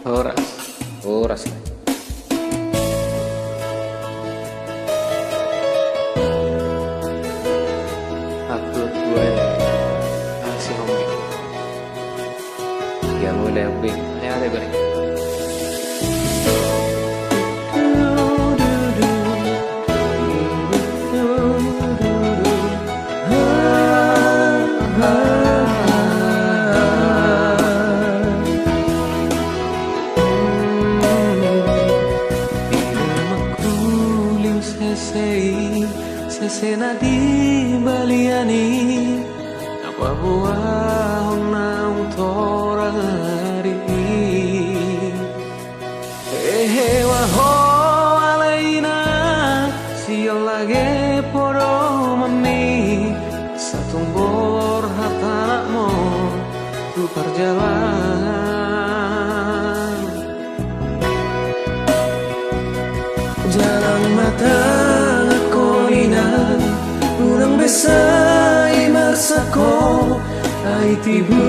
Horas, horas. Upload gue masih homie. Yang udah update, ada gue. Sesena di baliani apa buah nang torari waho alaina siang lagi poro mami satu bor hatanakmu tu perjalanan jalan mata urang besai marsako ai tibu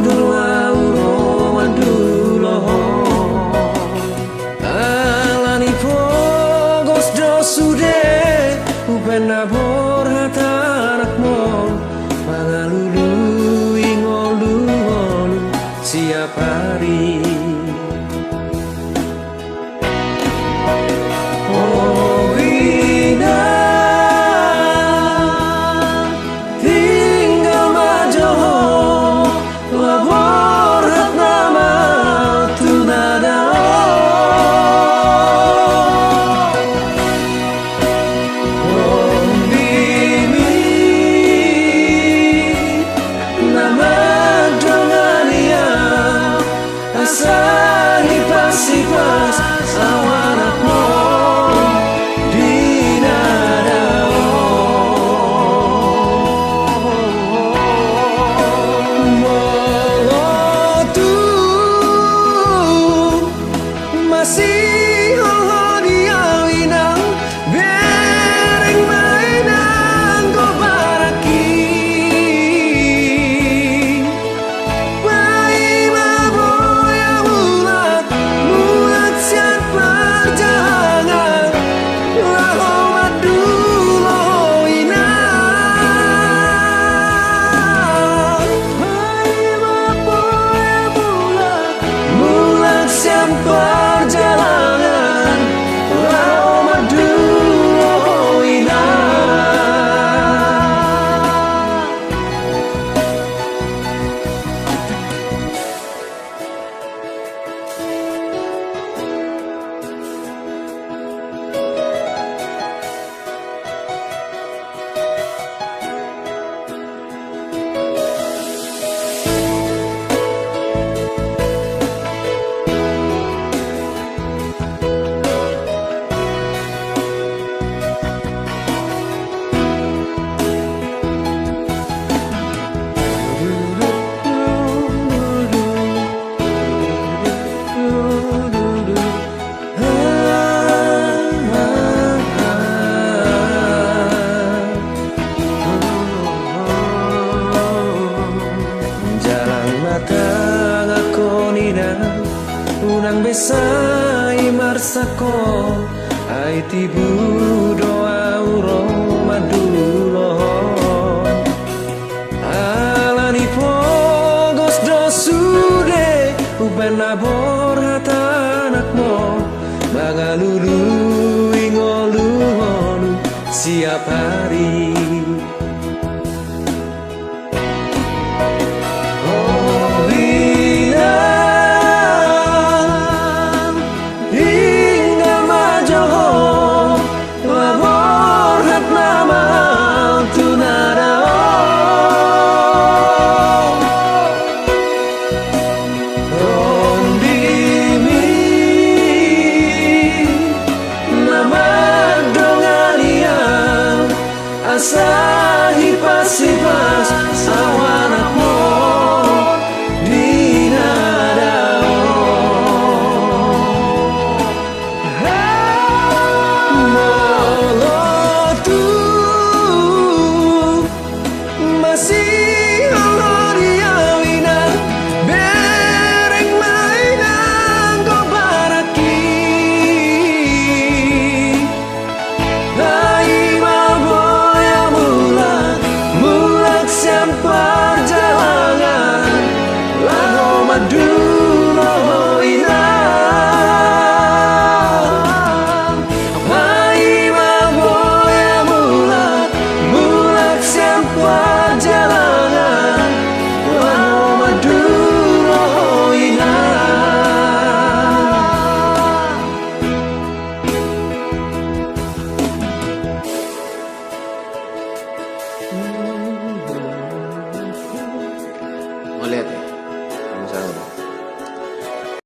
doa uro mandulo alani fogos do sude upena bor hatanakmo mangalulu ingolu siap hari unang besai marsako ai tibu doa uro madulo alani fogos do sude upena bor hatanakmo bangalulu ingolu siap hari Asahi pasipas